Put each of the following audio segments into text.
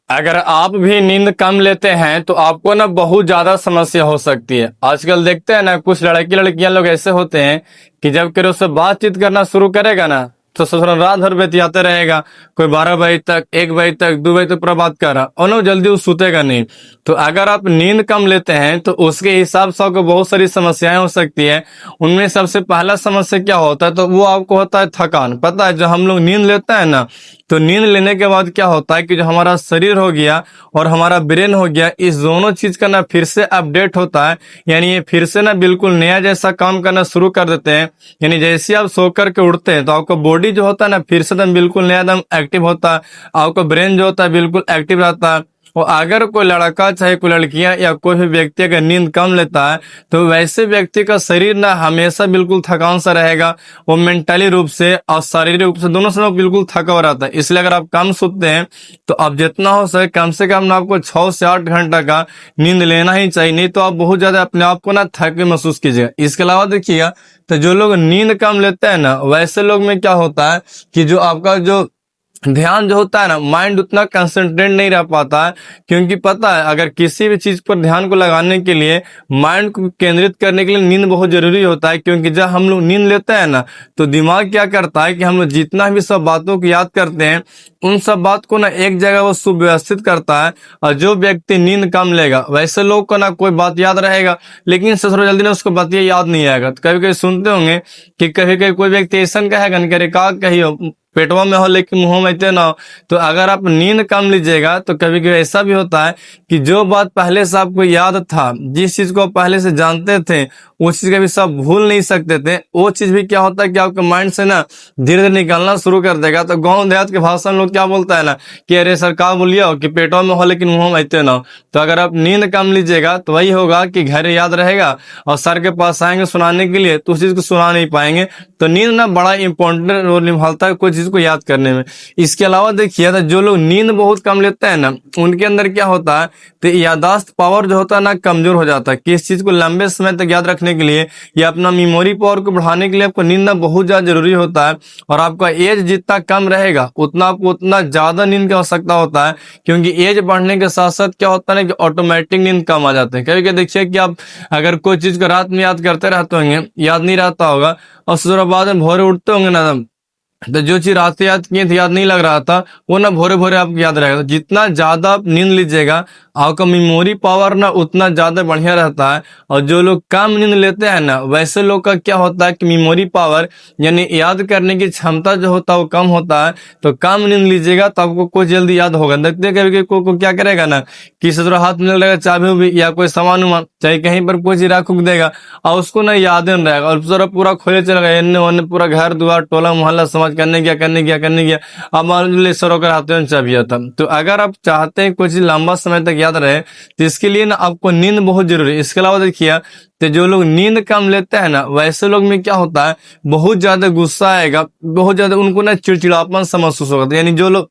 अगर आप भी नींद कम लेते हैं तो आपको ना बहुत ज्यादा समस्या हो सकती है। आजकल देखते हैं ना, कुछ लड़की लड़कियां लोग ऐसे होते हैं कि जब कि उससे बातचीत करना शुरू करेगा ना तो ससुराल रात भर बतियाते रहेगा। कोई 12 बजे तक, 1 बजे तक, 2 बजे तक पूरा बात कर रहा और ना जल्दी वो सूतेगा नहीं। तो अगर आप नींद कम लेते हैं तो उसके हिसाब से आपको बहुत सारी समस्याएं हो सकती है। उनमें सबसे पहला समस्या क्या होता है, तो वो आपको होता है थकान। पता है, जब हम लोग नींद लेते हैं ना तो नींद लेने के बाद क्या होता है कि जो हमारा शरीर हो गया और हमारा ब्रेन हो गया, इस दोनों चीज का ना फिर से अपडेट होता है। यानी ये फिर से ना बिल्कुल नया जैसा काम करना शुरू कर देते हैं। यानी जैसे आप सो करके उठते हैं तो आपका बॉडी जो होता है ना फिर से एकदम बिल्कुल नया एकदम एक्टिव होता है। आपका ब्रेन जो होता है बिल्कुल एक्टिव रहता है। और अगर कोई लड़का चाहे कोई लड़कियां या कोई भी व्यक्ति अगर नींद कम लेता है तो वैसे व्यक्ति का शरीर ना हमेशा बिल्कुल थकान सा रहेगा। वो मेंटली रूप से और शारीरिक रूप से दोनों से बिल्कुल थका हुआ रहता है। इसलिए अगर आप कम सोते हैं तो आप जितना हो सके कम से कम ना आपको 6 से 8 घंटा का नींद लेना ही चाहिए, नहीं तो आप बहुत ज्यादा अपने आप को ना थके महसूस कीजिएगा। इसके अलावा देखिएगा, तो जो लोग नींद कम लेते हैं ना वैसे लोग में क्या होता है कि जो आपका जो ध्यान जो होता है ना, माइंड उतना कंसंट्रेट नहीं रह पाता है। क्योंकि पता है, अगर किसी भी चीज पर ध्यान को लगाने के लिए, माइंड को केंद्रित करने के लिए नींद बहुत जरूरी होता है। क्योंकि जब हम लोग नींद लेते हैं ना तो दिमाग क्या करता है कि हम लोग जितना भी सब बातों को याद करते हैं उन सब बात को ना एक जगह वो सुव्यवस्थित करता है। और जो व्यक्ति नींद कम लेगा वैसे लोग को ना कोई बात याद रहेगा, लेकिन ससुर जल्दी ना उसको बात याद नहीं आएगा। तो कभी कभी सुनते होंगे कि कभी कभी कोई व्यक्ति ऐसा कहेगा न, करे का कहियो पेटवा में हो लेकिन मुंह में इतने ना हो। तो अगर आप नींद कम लीजिएगा तो कभी कभी ऐसा भी होता है कि जो बात पहले से आपको याद था, जिस चीज को आप पहले से जानते थे, उस चीज का भी सब भूल नहीं सकते थे। वो चीज भी क्या होता है कि आपके माइंड से ना धीरे धीरे निकलना शुरू कर देगा। तो गांव देहात के भाषा में लोग क्या बोलता है ना कि अरे सरकार बोलिए हो कि पेटवा में हो लेकिन मुंह में इतने ना हो। तो अगर आप नींद कम लीजिएगा तो वही होगा कि घर याद रहेगा और सर के पास आएंगे सुनाने के लिए तो उस चीज को सुना नहीं पाएंगे। तो नींद ना बड़ा इंपॉर्टेंट रोल निभाता है कोई चीज को याद करने में। इसके अलावा देखिए, तो जो लोग नींद बहुत कम लेते हैं ना उनके अंदर क्या होता है, तो यादाश्त पावर जो होता है ना कमजोर हो जाता है। किस चीज को लंबे समय तक याद रखने के लिए या अपना मेमोरी पावर को बढ़ाने के लिए आपको नींद ना बहुत ज्यादा जरूरी होता है। और आपका एज जितना कम रहेगा उतना आपको उतना ज्यादा नींद की आवश्यकता होता है। क्योंकि एज बढ़ने के साथ साथ क्या होता है कि ऑटोमेटिक नींद कम आ जाते हैं। कभी कभी देखिए कि आप अगर कोई चीज को रात में याद करते रहते होंगे, याद नहीं रहता होगा, और सुबह बाद में भोरे उठते होंगे ना, तो जो चीज रात याद किए थे, याद नहीं लग रहा था, वो ना भोरे भोरे आपको याद रहेगा। तो जितना ज्यादा आप नींद लीजिएगा आपका मेमोरी पावर ना उतना ज्यादा बढ़िया रहता है। और जो लोग कम नींद लेते हैं ना वैसे लोग का क्या होता है कि मेमोरी पावर यानी याद करने की क्षमता जो होता है वो कम होता है। तो कम नींद लीजिएगा तो आपको कुछ जल्दी याद होगा। देखते हैं कभी को क्या करेगा ना कि ससुरा हाथ में लगेगा चाबी भी या कोई सामान उमान चाहे कहीं पर कोई चीज रख देगा और उसको ना याद नहीं रहेगा और पूरा खोले चलेगा एन्ने ओन्ने, पूरा घर द्वार टोला मोहल्ला समाज करने गया। अब मान लीजिए सर होकर हाथ में चाबी आता। तो अगर आप चाहते हैं कोई चीज लंबा समय तक याद रहे तो इसके लिए ना आपको नींद बहुत जरूरी है। इसके अलावा देखिए, तो जो लोग नींद कम लेते हैं ना वैसे लोग में क्या होता है, बहुत ज्यादा गुस्सा आएगा, बहुत ज्यादा उनको ना चिड़चिड़ापन सा महसूस होगा। यानी जो लोग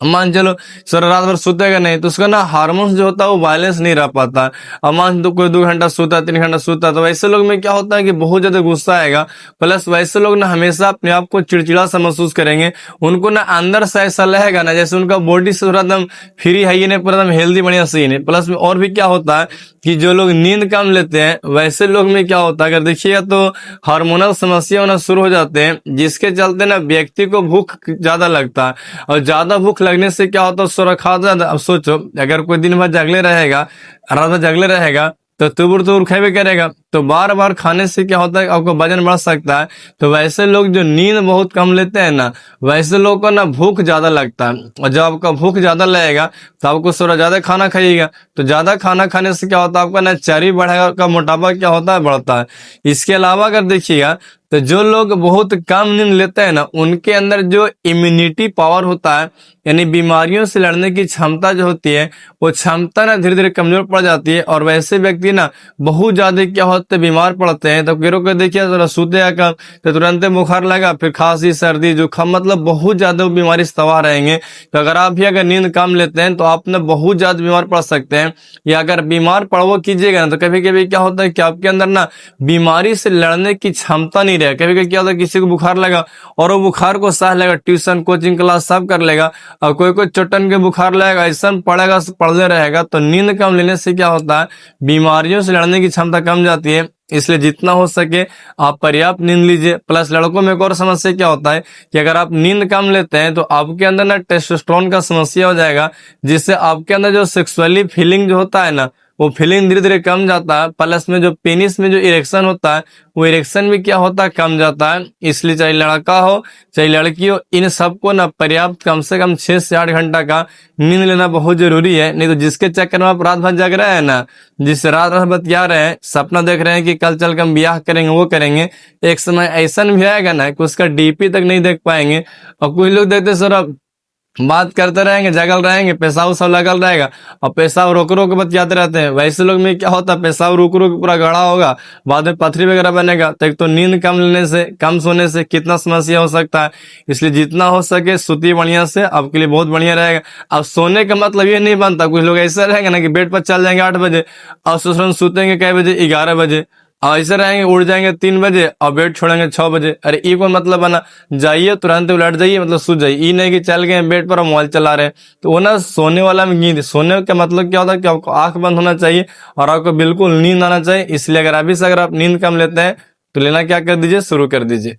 मान चलो सर रात भर सोतेगा नहीं तो उसका ना हार्मोन्स जो होता है वो बैलेंस नहीं रह पाता। अब मान तो कोई 2 घंटा सोता है, 3 घंटा सोता है, तो वैसे लोग में क्या होता है कि बहुत ज्यादा गुस्सा आएगा। प्लस वैसे लोग ना हमेशा अपने आप को चिड़चिड़ा सा महसूस करेंगे। उनको ना अंदर से ऐसा रहेगा ना जैसे उनका बॉडी से थोड़ा एकदम फ्री है, ये नहीं पूरा एकदम हेल्दी बढ़िया सही नहीं। प्लस में और भी क्या होता है कि जो लोग नींद कम लेते हैं वैसे लोग में क्या होता है, अगर देखिएगा तो हार्मोनल समस्या होना शुरू हो जाते हैं, जिसके चलते ना व्यक्ति को भूख ज्यादा लगता है। और ज्यादा भूख लगने से क्या होता है, सोरा खा ज्यादा। अब सोचो अगर कोई दिन भर जगले रहेगा, रात भर जगले रहेगा तो तुबुर खेबे करेगा। तो बार बार खाने से क्या होता है आपको वजन बढ़ सकता है। तो वैसे लोग जो नींद बहुत कम लेते हैं ना वैसे लोगों को ना भूख ज्यादा लगता है। और जब आपका भूख ज्यादा लगेगा तो आपको थोड़ा ज्यादा खाना खाइएगा। तो ज्यादा खाना खाने से क्या होता है आपका ना चर्बी बढ़ेगा, का मोटापा क्या होता है बढ़ता है। इसके अलावा अगर देखिएगा तो जो लोग बहुत कम नींद लेते हैं ना उनके अंदर जो इम्यूनिटी पावर होता है यानी बीमारियों से लड़ने की क्षमता जो होती है वो क्षमता ना धीरे धीरे कमजोर पड़ जाती है। और वैसे व्यक्ति ना बहुत ज्यादा क्या होते बीमार पड़ते हैं। तो किरो को देखिए जरा सूते का तो तुरंत बुखार लगा, फिर खांसी सर्दी जुकाम, मतलब बहुत ज्यादा बीमारी से तबाह रहेंगे। तो अगर आप भी अगर नींद कम लेते हैं तो आप ना बहुत ज्यादा बीमार पड़ सकते हैं। या अगर बीमार पड़वो कीजिएगा ना तो कभी कभी क्या होता है कि आपके अंदर ना बीमारी से लड़ने की क्षमता नहीं रहे। कभी कभी क्या होता है किसी को बुखार लगा और वो बुखार को सह लेगा, ट्यूशन कोचिंग क्लास सब कर लेगा, और कोई कोई चोटन के बुखार लगेगा, ऐसा पड़ेगा पढ़ने रहेगा। तो नींद कम लेने से क्या होता है, बीमारियों से लड़ने की क्षमता कम जाती है। इसलिए जितना हो सके आप पर्याप्त नींद लीजिए। प्लस लड़कों में एक और समस्या क्या होता है कि अगर आप नींद कम लेते हैं तो आपके अंदर ना टेस्टोस्टेरोन का समस्या हो जाएगा, जिससे आपके अंदर जो सेक्सुअली फीलिंग जो होता है ना, वो फीलिंग धीरे धीरे कम जाता है। प्लस में जो पेनिस में जो इरेक्शन होता है, वो इरेक्शन भी क्या होता है, कम जाता है। इसलिए चाहे लड़का हो चाहे लड़की हो, इन सबको ना पर्याप्त कम से कम 6 से 8 घंटा का नींद लेना बहुत जरूरी है। नहीं तो जिसके चक्कर में आप रात भर जग रहे हैं ना, जिससे रात रात बतिया रहे हैं, सपना देख रहे हैं कि कल चल के हम ब्याह करेंगे, वो करेंगे, एक समय ऐसा भी आएगा ना कि उसका डीपी तक नहीं देख पाएंगे। और कुछ लोग देखते सर अब बात करते रहेंगे, जगल रहेंगे, पेशाब सब लगल रहेगा और पेशाब रोक रोक बतियाते रहते हैं। वैसे लोग में क्या होता है, पेशाब रुक रुक पूरा गड़ा होगा, बाद में पथरी वगैरह बनेगा। तो एक तो नींद कम लेने से, कम सोने से कितना समस्या हो सकता है। इसलिए जितना हो सके सोती बढ़िया से, आपके लिए बहुत बढ़िया रहेगा। अब सोने का मतलब ये नहीं बनता, कुछ लोग ऐसा रहेंगे ना कि बेड पर चल जाएंगे 8 बजे और सोतेंगे कै बजे, 11 बजे, और ऐसे रहेंगे उड़ जाएंगे 3 बजे और बेड छोड़ेंगे 6 बजे। अरे ये कौन मतलब बना, जाइए तुरंत उलट जाइए, मतलब सो जाइए। ये नहीं कि चल गए बेड पर और मोबाइल चला रहे हैं। तो वो ना सोने वाला में नींद, सोने का मतलब क्या होता है कि आपको आंख बंद होना चाहिए और आपको बिल्कुल नींद आना चाहिए। इसलिए अगर अभी से अगर आप नींद कम लेते हैं तो लेना क्या कर दीजिए, शुरू कर दीजिए।